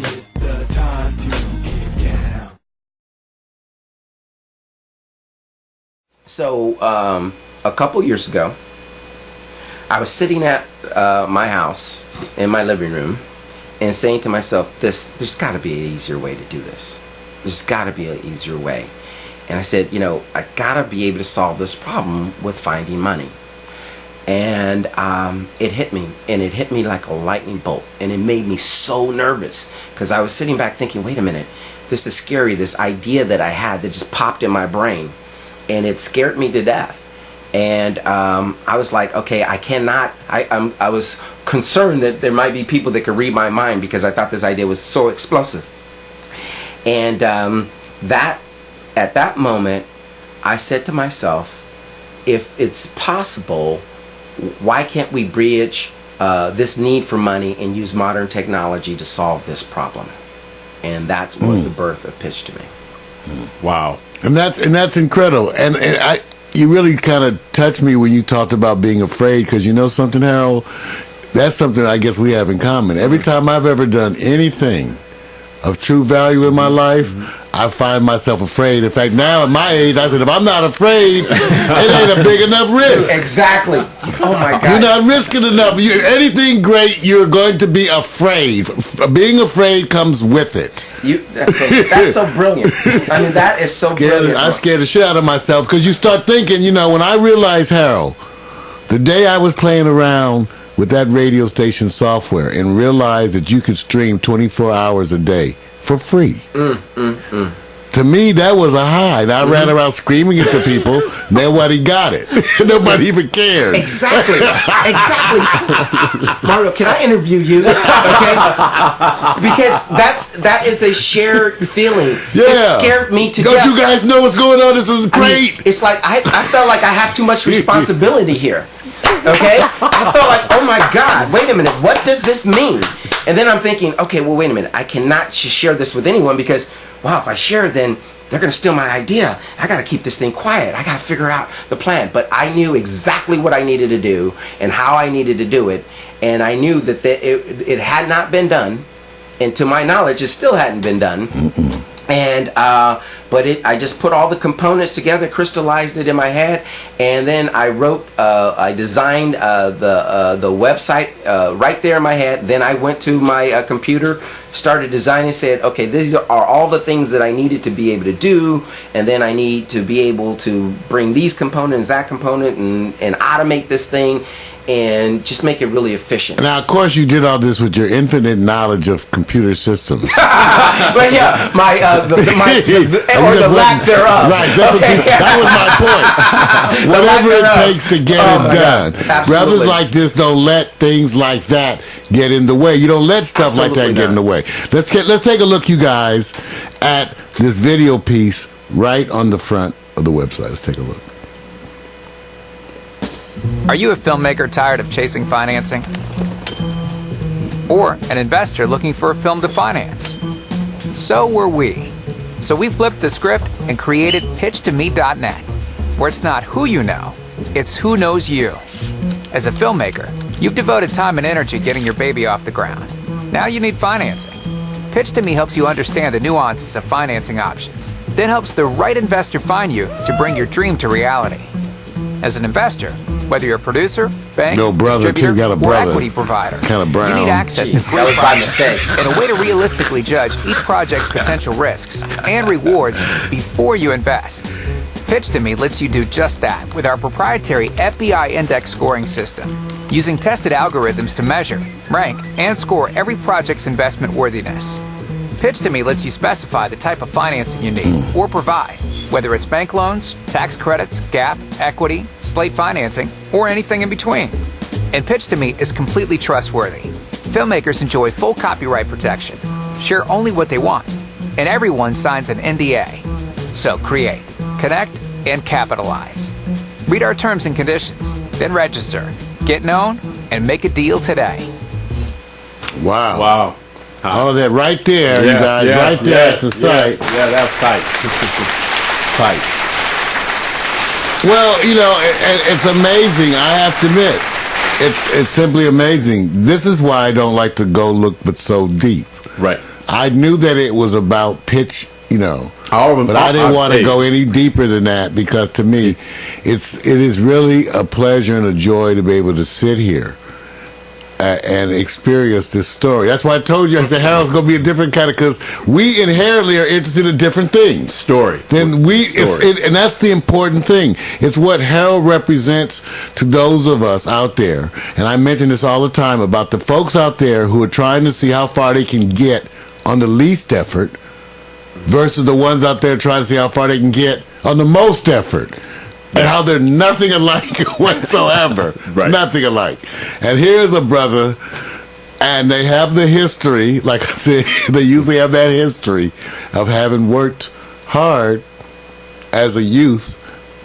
It's the time to get down. So, a couple years ago, I was sitting at my house in my living room and saying to myself, there's got to be an easier way to do this. There's got to be an easier way. And I said, I got to be able to solve this problem with finding money. And it hit me, and it hit me like a lightning bolt, and it made me so nervous because I was sitting back thinking, wait a minute, this is scary, this idea that I had that just popped in my brain, and it scared me to death. And I was like, okay, I cannot, I was concerned that there might be people that could read my mind because I thought this idea was so explosive. And at that moment, I said to myself, if it's possible, why can't we bridge this need for money and use modern technology to solve this problem? And that was the birth of Pitch2Me. Wow. And that's incredible. And you really kind of touched me when you talked about being afraid, because you know something, Harold? That's something I guess we have in common. Every time I've ever done anything of true value in my life, I find myself afraid. In fact, now at my age, I said, if I'm not afraid, it ain't a big enough risk. Exactly. Oh my God. You're not risking enough. Anything great, you're going to be afraid. Being afraid comes with it. That's so brilliant. I mean, that is so brilliant. I scared the shit out of myself because you start thinking, when I realized, Harold, the day I was playing around with that radio station software and realized that you could stream 24 hours a day for free. To me, that was a high. And I ran around screaming it to people. Nobody got it. Nobody even cared. Exactly. Mario, can I interview you? Okay? Because that is a shared feeling. Yeah. It scared me to death. Don't you guys know what's going on? This is great. I mean, it's like I felt like I have too much responsibility here. Okay? I felt like, oh my God, wait a minute, what does this mean? And then I'm thinking, okay, well, wait a minute, I cannot share this with anyone because, wow, if I share, then they're going to steal my idea. I got to keep this thing quiet. I got to figure out the plan. But I knew exactly what I needed to do and how I needed to do it. And I knew that it had not been done. And to my knowledge, it still hadn't been done. And I just put all the components together, crystallized it in my head, and then I designed the website right there in my head. Then I went to my computer, started designing, said, okay, these are all the things that I needed to be able to do, and then I need to be able to bring these components, that component, and automate this thing, and just make it really efficient. Now, of course, you did all this with your infinite knowledge of computer systems. But yeah, the lack thereof. Right, that was my point. Whatever it takes to get it done. Absolutely. Brothers like this don't let things like that get in the way. You don't let stuff like that get in the way. Let's take a look, you guys, at this video piece right on the front of the website. Let's take a look. Are you a filmmaker tired of chasing financing? Or an investor looking for a film to finance? So were we. So we flipped the script and created Pitch2Me.net, where it's not who you know, it's who knows you. As a filmmaker, you've devoted time and energy getting your baby off the ground. Now you need financing. Pitch2Me helps you understand the nuances of financing options, then helps the right investor find you to bring your dream to reality. As an investor, whether you're a producer, bank, distributor, or equity provider, you need access to free projects and a way to realistically judge each project's potential risks and rewards before you invest. Pitch2Me lets you do just that with our proprietary FBI index scoring system, using tested algorithms to measure, rank, and score every project's investment worthiness. Pitch2Me lets you specify the type of financing you need or provide, whether it's bank loans, tax credits, gap, equity, slate financing, or anything in between. And Pitch2Me is completely trustworthy. Filmmakers enjoy full copyright protection, share only what they want, and everyone signs an NDA. So create, connect, and capitalize. Read our terms and conditions, then register, get known, and make a deal today. Wow. Wow. All of that right there, you guys, right there at the site. Yeah, that's tight. Tight. Well, it's amazing, I have to admit. it's simply amazing. This is why I don't like to go look but so deep. Right. I knew that it was about pitch, but I didn't want to hey. go any deeper than that, because to me, it is really a pleasure and a joy to be able to sit here and experience this story. That's why I told you, I said Harold's going to be a different kind of, because we inherently are interested in different things. Story. And that's the important thing. It's what Harold represents to those of us out there. And I mention this all the time about the folks out there who are trying to see how far they can get on the least effort versus the ones out there trying to see how far they can get on the most effort. And how they're nothing alike whatsoever. Right. Nothing alike. And here's a brother, and they have the history, like I said, they usually have that history of having worked hard as a youth.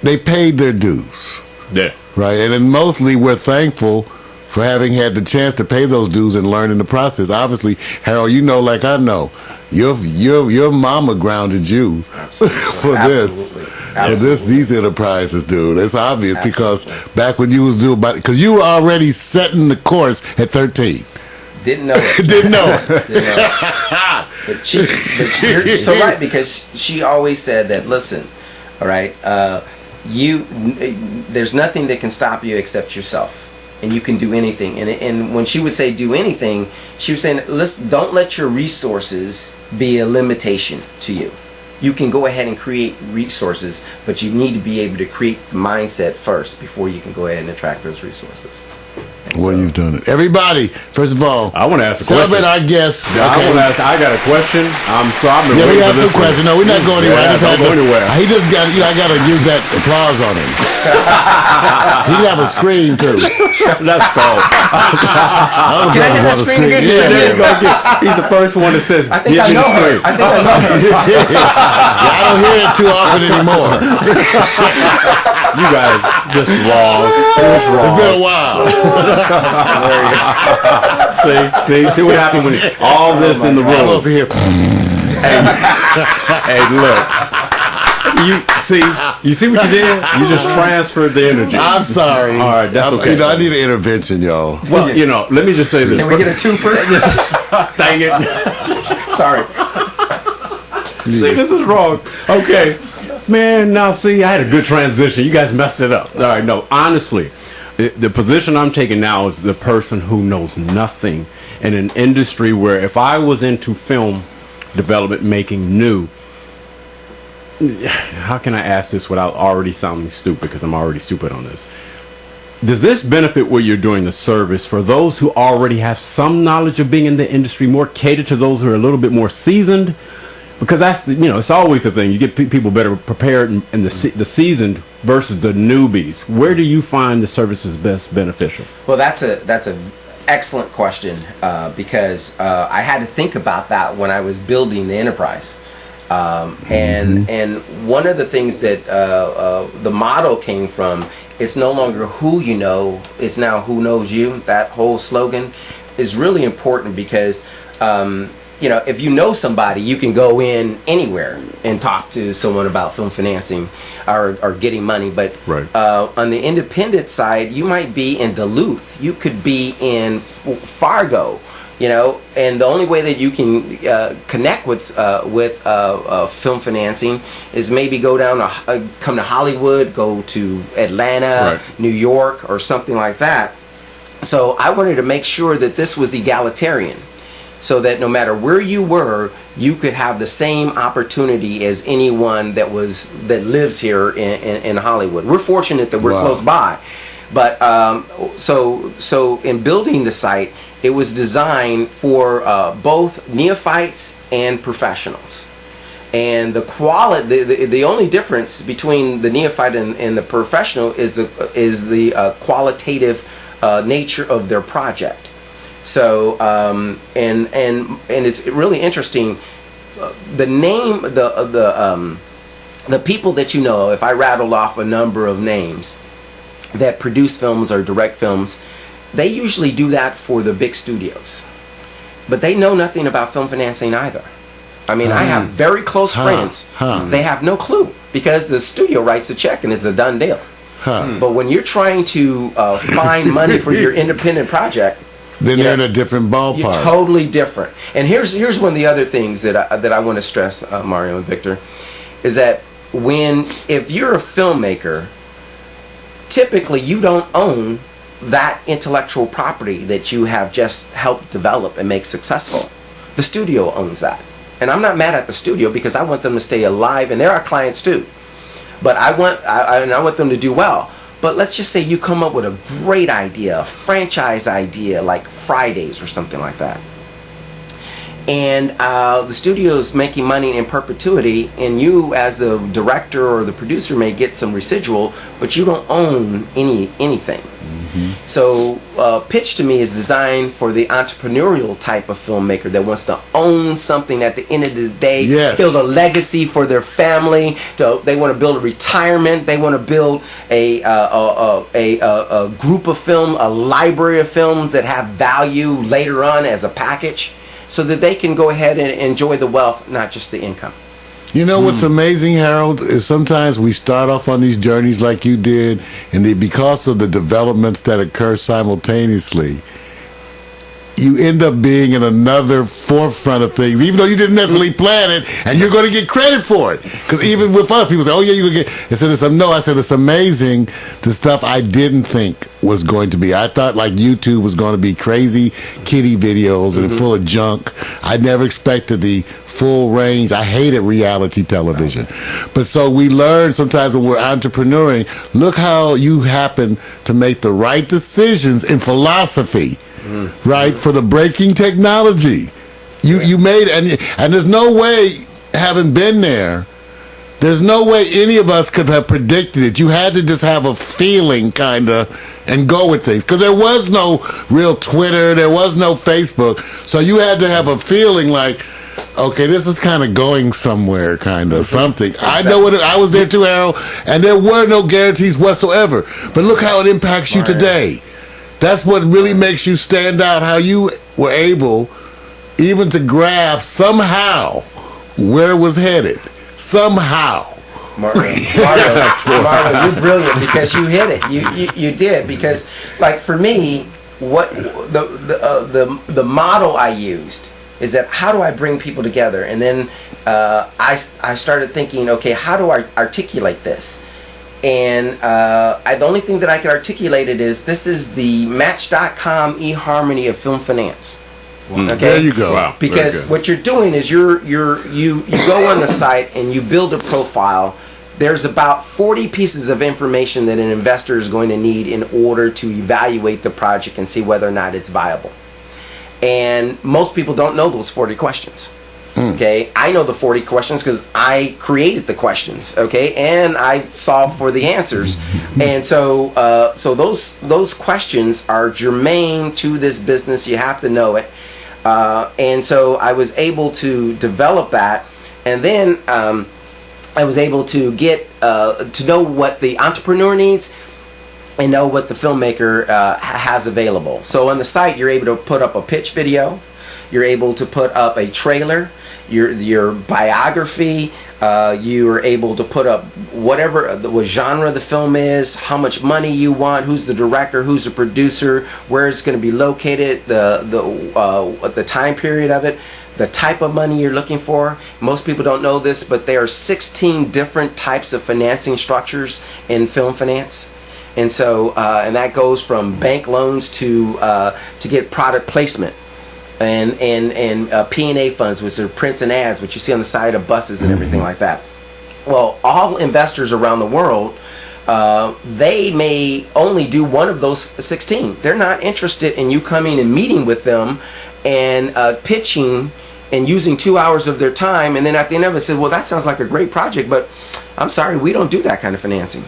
They paid their dues. Yeah. Right? And then mostly we're thankful for having had the chance to pay those dues and learn in the process. Obviously, Harold, you know, like I know, your mama grounded you for this. Absolutely. These enterprises, dude. It's obvious. Absolutely. Because back when you was doing, because you were already setting the course at 13. Didn't know it. Didn't know it. Didn't know it. But you're so right, because she always said that. Listen, all right, there's nothing that can stop you except yourself. And you can do anything. And when she would say do anything, she was saying, listen, don't let your resources be a limitation to you. You can go ahead and create resources, but you need to be able to create the mindset first before you can go ahead and attract those resources. Well, you've done it. Everybody, first of all, I want to ask a celebrate question. our guests. Yeah, Okay. I want to ask. I got a question. I've been Yeah, we waiting got for this some questions. No, we're not going anywhere. Yeah, don't go anywhere. He just got. I got to use that applause on him. He can have a scream too. That's called. Can I get that screen again? Yeah, there you go. He's the first one that says, I think I know her. I think I know her. Yeah, I don't hear it too often anymore. You guys just wrong. It's been a while. See what happened when all this in the I'm room. over here. Hey, look. You see what you did? You just transferred the energy. I'm sorry. All right, that's okay. I need an intervention, y'all. Well, let me just say this. Can we get a twofer? Dang it. Sorry. See, this is wrong. Okay. Man, now see, I had a good transition. You guys messed it up. All right, no, honestly, the position I'm taking now is the person who knows nothing in an industry where if I was into film development, making new, how can I ask this without already sounding stupid, because I'm already stupid on this? Does this benefit what you're doing the service for those who already have some knowledge of being in the industry, more catered to those who are a little bit more seasoned? Because that's it's always the thing. You get people better prepared and the seasoned versus the newbies. Where do you find the services best beneficial? Well, that's a excellent question, because I had to think about that when I was building the enterprise. And one of the things that the motto came from, it's no longer who you know, it's now who knows you. That whole slogan is really important, because if you know somebody, you can go in anywhere and talk to someone about film financing or getting money. But right. On the independent side, you might be in Duluth, you could be in Fargo, and the only way that you can connect with film financing is maybe go down come to Hollywood, go to Atlanta, right. New York, or something like that. So I wanted to make sure that this was egalitarian, so that no matter where you were, you could have the same opportunity as anyone that lives here in Hollywood. We're fortunate that we're close by, but so in building the site, it was designed for both neophytes and professionals. And the quality, the only difference between the neophyte and the professional is the qualitative nature of their project. So and it's really interesting. The name, the people that you know, if I rattled off a number of names that produce films or direct films, they usually do that for the big studios, but they know nothing about film financing either. I mean, I have very close friends. They have no clue, because the studio writes a check and it's a done deal. But when you're trying to find money for your independent project, Then they're in a different ballpark. you're totally different. And here's one of the other things that I want to stress, Mario and Victor, is that if you're a filmmaker, typically you don't own that intellectual property that you have just helped develop and make successful. The studio owns that. And I'm not mad at the studio because I want them to stay alive, and they're our clients too. But I want them to do well. But let's just say you come up with a great idea, a franchise idea like Fridays or something like that. And the studio is making money in perpetuity, and you as the director or the producer may get some residual, but you don't own anything. So Pitch2Me is designed for the entrepreneurial type of filmmaker that wants to own something at the end of the day, build a legacy for their family. They want to build a retirement. They want to build a group of film, a library of films that have value later on as a package, so that they can go ahead and enjoy the wealth, not just the income. You know what's amazing, Harold, is sometimes we start off on these journeys like you did, and because of the developments that occur simultaneously, you end up being in another forefront of things, even though you didn't necessarily plan it, and you're going to get credit for it. Because even with us, people say, oh yeah, you're going to get, I said, it's amazing the stuff I didn't think was going to be. I thought like YouTube was going to be crazy kiddie videos and full of junk. I never expected the full range. I hated reality television. But so we learn sometimes when we're entrepreneuring, look how you happen to make the right decisions in philosophy. Right, for the breaking technology, you made, and there's no way, having been there, there's no way any of us could have predicted it. You had to just have a feeling, kinda, and go with things, because there was no real Twitter, there was no Facebook, so you had to have a feeling like, okay, this is kind of going somewhere, kind of something. Exactly. I know I was there too, Harold, and there were no guarantees whatsoever. But look how it impacts you today. That's what really makes you stand out, how you were able even to grasp somehow where it was headed. Somehow. Marlo, you're brilliant because you hit it. You did, because like for me, what the model I used is that how do I bring people together? And then I started thinking, okay, how do I articulate this? And the only thing that I could articulate it is, this is the Match.com eHarmony of film finance. Okay? There you go. Wow. Because what you're doing is you go on the site and you build a profile. There's about 40 pieces of information that an investor is going to need in order to evaluate the project and see whether or not it's viable. And most people don't know those 40 questions. Okay, I know the 40 questions because I created the questions. Okay, and I solved for the answers. And so, those questions are germane to this business. You have to know it. And so I was able to develop that, and then I was able to get to know what the entrepreneur needs and know what the filmmaker has available. So on the site, you're able to put up a pitch video. You're able to put up a trailer. Your biography, you are able to put up whatever what genre the film is, how much money you want, who's the director, who's the producer, where it's going to be located, the time period of it, the type of money you're looking for. Most people don't know this, but there are 16 different types of financing structures in film finance. And so and that goes from bank loans to get product placement. And P&A funds, which are prints and ads, which you see on the side of buses and everything like that. Well, all investors around the world, they may only do one of those 16. They're not interested in you coming and meeting with them and pitching and using 2 hours of their time, and then at the end of it say, well, that sounds like a great project, but I'm sorry, we don't do that kind of financing.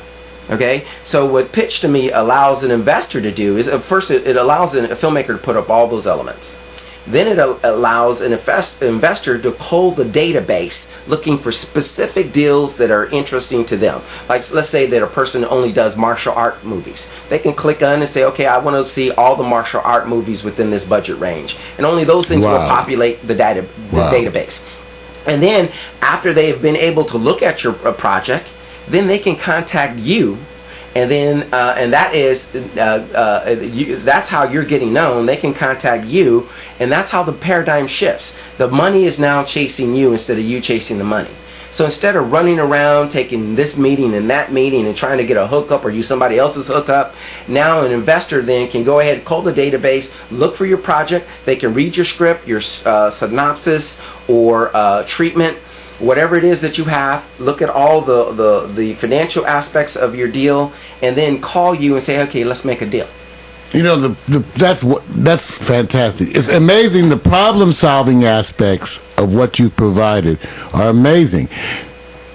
Okay, so what Pitch2Me allows an investor to do is, first, it allows a filmmaker to put up all those elements. Then it allows an investor to cull the database looking for specific deals that are interesting to them. Like, let's say that a person only does martial art movies. They can click on and say, okay, I want to see all the martial art movies within this budget range. And only those things will populate the database. And then after they have been able to look at your project, then they can contact you And then and that is that's how you're getting known. They can contact you, and that's how the paradigm shifts. The money is now chasing you instead of you chasing the money. So instead of running around taking this meeting and that meeting and trying to get a hookup or use somebody else's hookup, now an investor then can go ahead, call the database, look for your project. They can read your script, your synopsis or treatment, whatever it is that you have, look at all the financial aspects of your deal, and then call you and say, okay, let's make a deal. You know, that's fantastic. It's amazing. The problem-solving aspects of what you've provided are amazing.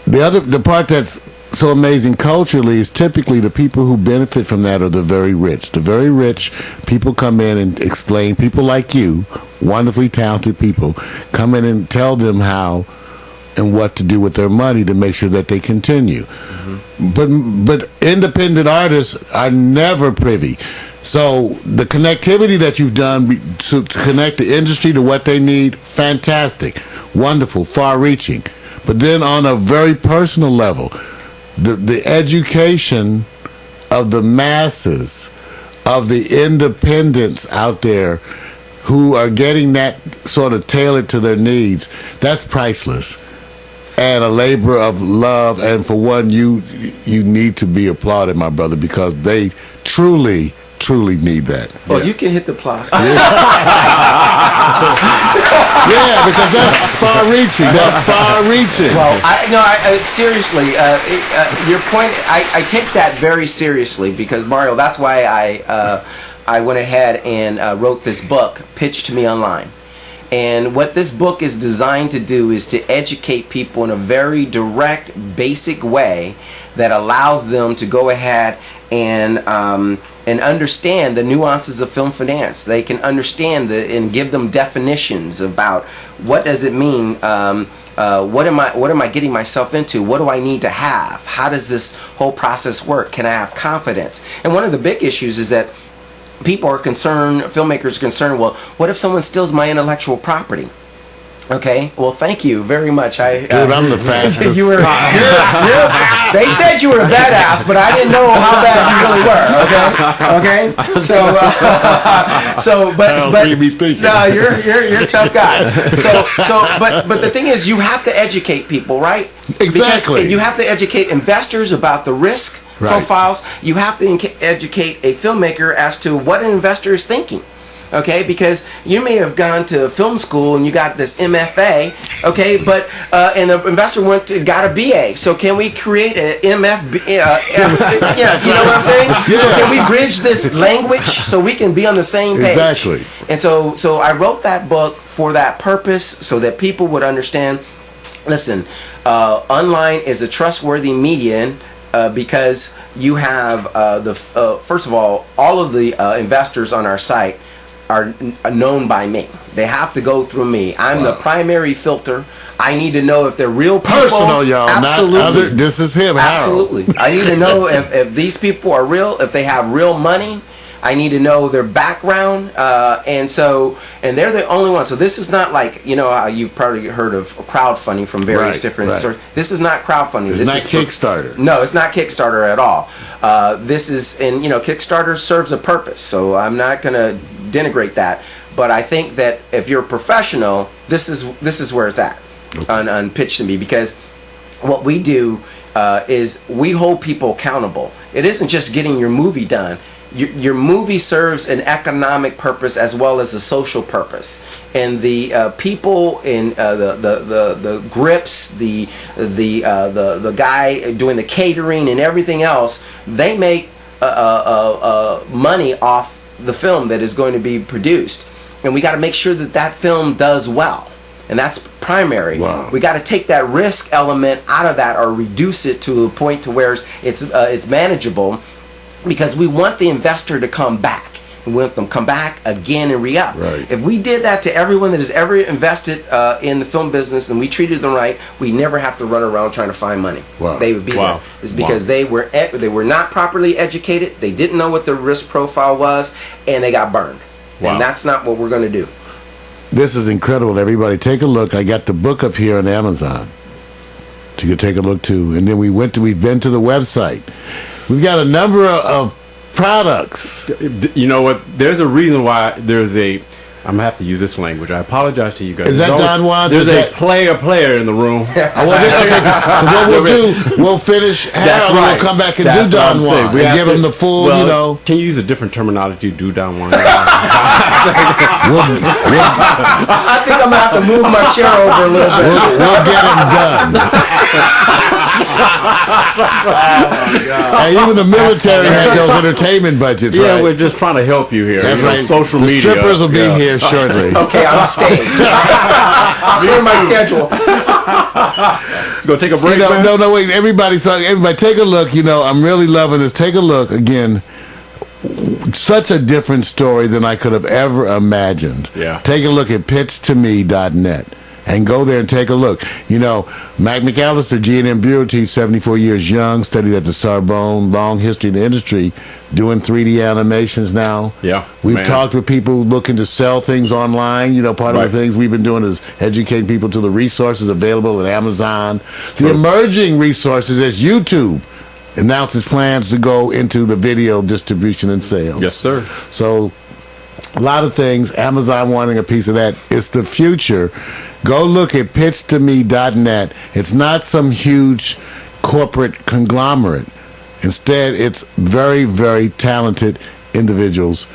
The part that's so amazing culturally is typically the people who benefit from that are the very rich. The very rich people come in and explain. People like you, wonderfully talented people, come in and tell them how and what to do with their money to make sure that they continue. Mm-hmm. But independent artists are never privy. So the connectivity that you've done to connect the industry to what they need, fantastic, wonderful, far-reaching. But then on a very personal level, the education of the masses, of the independents out there who are getting that sort of tailored to their needs, that's priceless. And a labor of love, and for one, you need to be applauded, my brother, because they truly need that. Well, you can hit the plus. Yeah, because that's far-reaching. That's far-reaching. Well, seriously, your point, I take that very seriously because, Mario, that's why I went ahead and wrote this book, Pitch2Me Online. And what this book is designed to do is to educate people in a very direct, basic way that allows them to go ahead and understand the nuances of film finance. They can understand and give them definitions about what does it mean. What am I getting myself into? What do I need to have? How does this whole process work? Can I have confidence? And one of the big issues is that people are concerned, filmmakers are concerned, well, what if someone steals my intellectual property? Okay, well, thank you very much. Dude, I'm the fastest. They said you were a badass, but I didn't know how bad you really were. Okay. No, you're a tough guy. But the thing is, you have to educate people, right? Exactly. Because you have to educate investors about the risk profiles. You have to educate a filmmaker as to what an investor is thinking. Okay, because you may have gone to film school and you got this MFA, okay, but and the investor got a BA. So can we create an MFB? Yeah, you know what I'm saying? Yeah. So can we bridge this language so we can be on the same page? Exactly. And so I wrote that book for that purpose, so that people would understand. Listen, online is a trustworthy medium. Because you have first of all of the investors on our site are known by me. They have to go through me. I'm the primary filter. I need to know if they're real people. Personal, y'all. Absolutely. Not other, this is him. Absolutely. I need to know if these people are real, if they have real money. I need to know their background, and they're the only ones. So this is not like, you've probably heard of crowdfunding from various different sources. This is not crowdfunding. It's not Kickstarter. No, it's not Kickstarter at all. This is, and Kickstarter serves a purpose. So I'm not going to denigrate that. But I think that if you're a professional, this is where it's at on Pitch2Me, because what we do is we hold people accountable. It isn't just getting your movie done. Your movie serves an economic purpose as well as a social purpose, and the people in the grips, the guy doing the catering and everything else, they make money off the film that is going to be produced, and we got to make sure that film does well, and that's primary. Wow. We got to take that risk element out of that or reduce it to a point to where it's manageable. Because we want the investor to come back. We want them to come back again and re-up. Right. If we did that to everyone that has ever invested in the film business and we treated them right, we never have to run around trying to find money. Wow. They would be there. It's because they were not properly educated, they didn't know what the risk profile was, and they got burned. Wow. And that's not what we're going to do. This is incredible. Everybody, take a look. I got the book up here on Amazon. So you can take a look too. And then we've been to the website. We've got a number of products. You know what? There's a reason why there's a. I'm gonna have to use this language. I apologize to you guys. Is that Don Juan? There's a player in the room. What we'll do, we'll finish Harold, right. We'll come back and do Don Juan and give him the full, well, you know. Can you use a different terminology, do Don Juan? I think I'm going to have to move my chair over a little bit. We'll get him done. And even the military had those entertainment budgets, yeah, right? we're just trying to help you here. That's right. Social media. The strippers will be here shortly. Okay, I'm staying. I'll clear my schedule. Go take a break, man? No, wait. Everybody, take a look. You know, I'm really loving this. Take a look again. Such a different story than I could have ever imagined. Yeah. Take a look at pitch2me.net and go there and take a look. You know, Mac McAllister, G&M Bureau Chief, 74 years young, studied at the Sorbonne, long history in the industry, doing 3D animations now. Yeah. We've talked with people looking to sell things online. You know, part of the things we've been doing is educating people to the resources available at Amazon. The emerging resources as YouTube announces plans to go into the video distribution and sales. Yes, sir. So a lot of things, Amazon wanting a piece of that. It's the future. Go look at pitch2me.net. It's not some huge corporate conglomerate. Instead, it's very, very talented individuals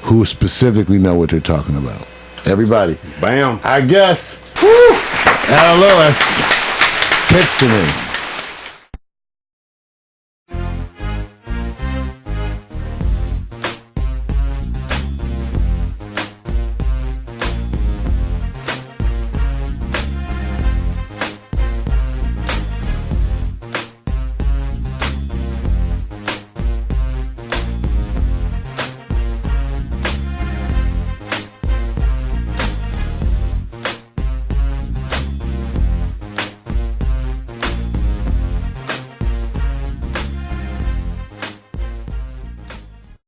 who specifically know what they're talking about. Everybody. Bam. Our guest, Harold Lewis, Pitch2Me.